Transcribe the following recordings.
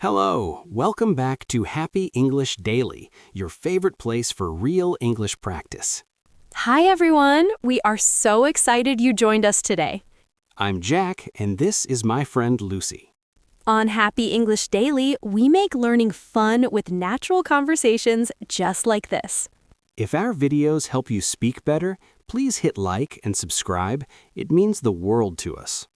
Hello, welcome back to Happy English Daily, your favorite place for real English practice. Hi, everyone. We are so excited you joined us today. I'm Jack, and this is my friend Lucy. On Happy English Daily, we make learning fun with natural conversations just like this. If our videos help you speak better, please hit like and subscribe. It means the world to us.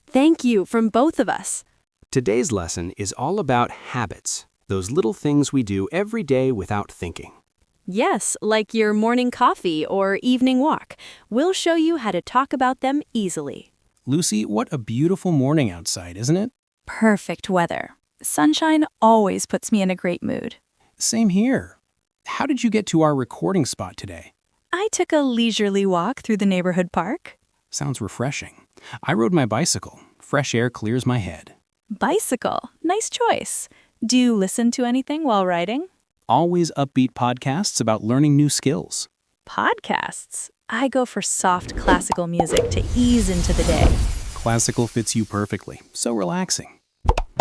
Thank you from both of us. Today's lesson is all about habits, those little things we do every day without thinking. Yes, like your morning coffee or evening walk. We'll show you how to talk about them easily. Lucy, what a beautiful morning outside, isn't it? Perfect weather. Sunshine always puts me in a great mood. Same here. How did you get to our recording spot today? I took a leisurely walk through the neighborhood park. Sounds refreshing. I rode my bicycle. Fresh air clears my head. Bicycle. Nice choice. Do you listen to anything while riding? Always upbeat podcasts about learning new skills. Podcasts. I go for soft classical music to ease into the day. Classical fits you perfectly, so relaxing.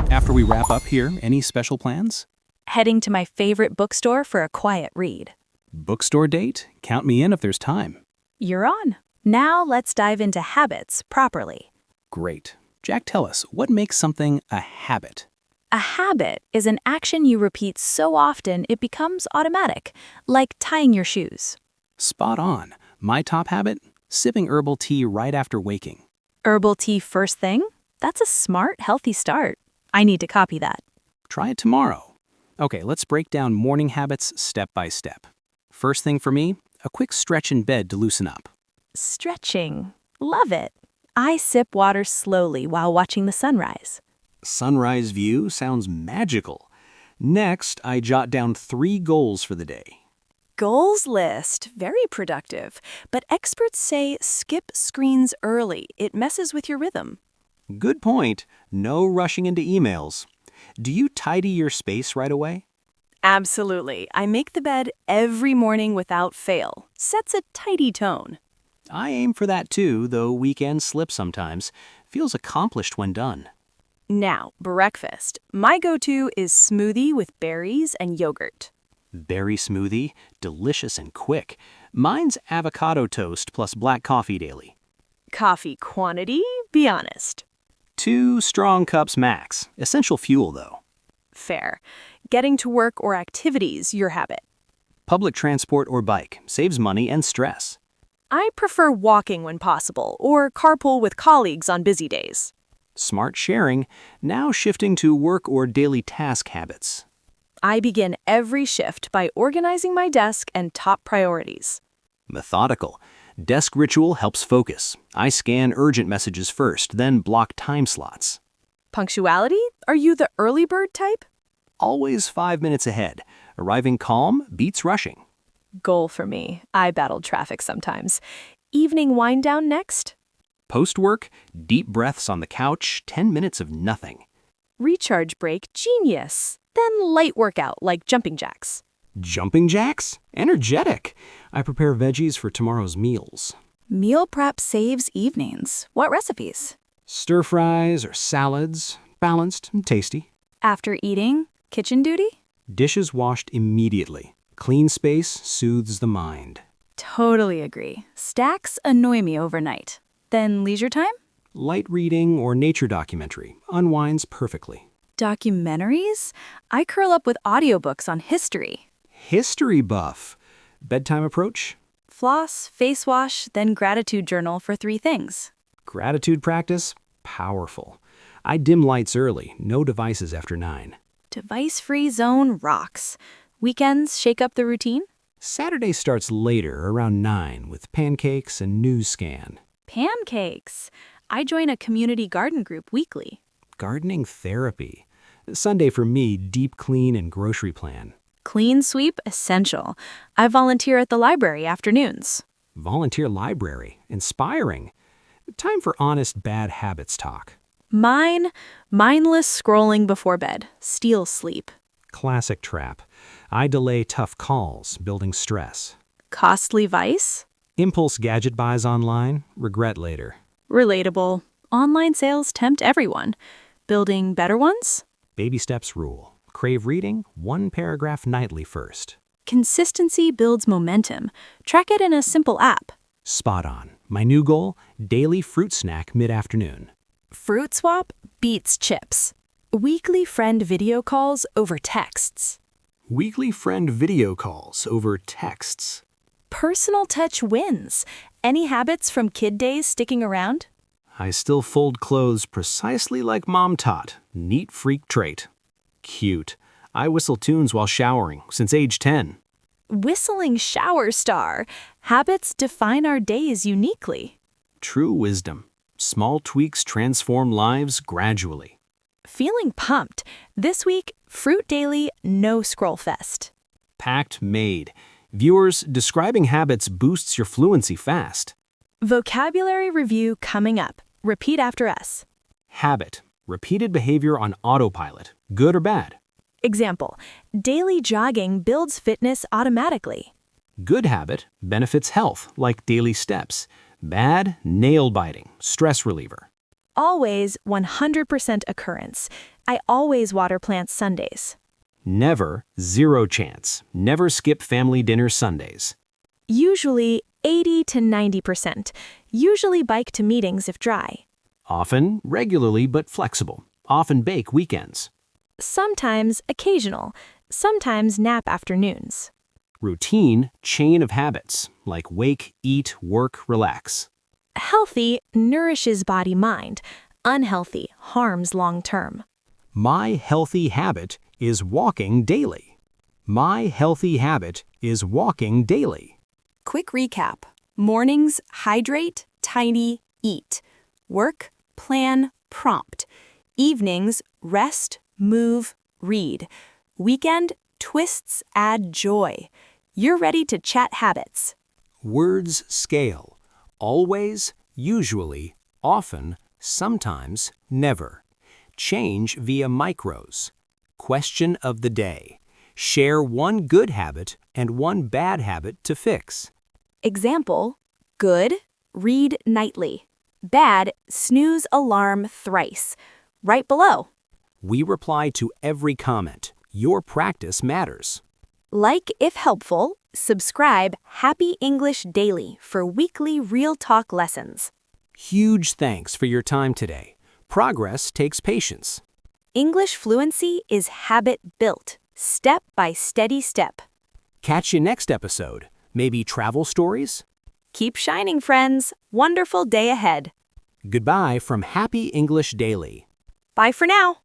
After we wrap up here, any special plans? Heading to my favorite bookstore for a quiet read. Bookstore date? Count me in if there's time. You're on. Now let's dive into habits properly. Great. Jack, tell us, what makes something a habit? A habit is an action you repeat so often it becomes automatic, like tying your shoes. Spot on. My top habit? Sipping herbal tea right after waking. Herbal tea first thing? That's a smart, healthy start. I need to copy that. Try it tomorrow. Okay, let's break down morning habits step by step. First thing for me, a quick stretch in bed to loosen up. Stretching. Love it. I sip water slowly while watching the sunrise. Sunrise view sounds magical. Next, I jot down 3 goals for the day. Goals list. Very productive. But experts say skip screens early. It messes with your rhythm. Good point. No rushing into emails. Do you tidy your space right away? Absolutely. I make the bed every morning without fail. Sets a tidy tone. I aim for that too, though weekends slip sometimes. Feels accomplished when done. Now, breakfast. My go-to is smoothie with berries and yogurt. Berry smoothie, delicious and quick. Mine's avocado toast plus black coffee daily. Coffee quantity? Be honest. 2 strong cups max. Essential fuel, though. Fair. Getting to work or activities, your habit. Public transport or bike saves money and stress. I prefer walking when possible, or carpool with colleagues on busy days. Smart sharing, now shifting to work or daily task habits. I begin every shift by organizing my desk and top priorities. Methodical. Desk ritual helps focus. I scan urgent messages first, then block time slots. Punctuality? Are you the early bird type? Always 5 minutes ahead. Arriving calm beats rushing. Goal for me. I battle traffic sometimes. Evening wind down next. Post-work, deep breaths on the couch, 10 minutes of nothing. Recharge break, genius. Then light workout like jumping jacks. Jumping jacks? Energetic. I prepare veggies for tomorrow's meals. Meal prep saves evenings. What recipes? Stir fries or salads, balanced and tasty. After eating, kitchen duty? Dishes washed immediately. Clean space soothes the mind. Totally agree. Stacks annoy me overnight. Then leisure time? Light reading or nature documentary unwinds perfectly. Documentaries? I curl up with audiobooks on history. History buff. Bedtime approach? Floss, face wash, then gratitude journal for 3 things. Gratitude practice? Powerful. I dim lights early, no devices after 9. Device-free zone rocks. Weekends shake up the routine? Saturday starts later, around 9, with pancakes and news scan. Pancakes. I join a community garden group weekly. Gardening therapy. Sunday for me, deep clean and grocery plan. Clean sweep essential. I volunteer at the library afternoons. Volunteer library. Inspiring. Time for honest bad habits talk. Mine, mindless scrolling before bed. Steals sleep. Classic trap. I delay tough calls, building stress. Costly vice? Impulse gadget buys online, regret later. Relatable. Online sales tempt everyone. Building better ones? Baby steps rule. Crave reading, 1 paragraph nightly first. Consistency builds momentum. Track it in a simple app. Spot on. My new goal, daily fruit snack mid-afternoon. Fruit swap beats chips. Weekly friend video calls over texts. Weekly friend video calls over texts. Personal touch wins. Any habits from kid days sticking around? I still fold clothes precisely like Mom taught. Neat freak trait. Cute. I whistle tunes while showering since age 10. Whistling shower star. Habits define our days uniquely. True wisdom. Small tweaks transform lives gradually. Feeling pumped. This week, Fruit Daily No Scroll Fest. Pact made. Viewers, describing habits boosts your fluency fast. Vocabulary review coming up. Repeat after us. Habit. Repeated behavior on autopilot. Good or bad? Example, daily jogging builds fitness automatically. Good habit benefits health, like daily steps. Bad, nail biting, stress reliever. Always 100% occurrence. I always water plants Sundays. Never, 0 chance. Never skip family dinner Sundays. Usually 80 to 90%. Usually bike to meetings if dry. Often, regularly, but flexible. Often bake weekends. Sometimes occasional. Sometimes nap afternoons. Routine, chain of habits, like wake, eat, work, relax. Healthy nourishes body-mind. Unhealthy harms long-term. My healthy habit is walking daily. My healthy habit is walking daily. Quick recap. Mornings, hydrate, tidy, eat. Work, plan, prompt. Evenings, rest, move, read. Weekend, twists add joy. You're ready to chat habits. Words scale. Always, usually, often, sometimes, never. Change via micros. Question of the day. Share one good habit and one bad habit to fix. Example, good, read nightly. Bad, snooze alarm thrice. Right below. We reply to every comment. Your practice matters. Like if helpful, subscribe Happy English Daily for weekly real talk lessons. Huge thanks for your time today. Progress takes patience. English fluency is habit built, step by steady step. Catch you next episode. Maybe travel stories? Keep shining, friends. Wonderful day ahead. Goodbye from Happy English Daily. Bye for now.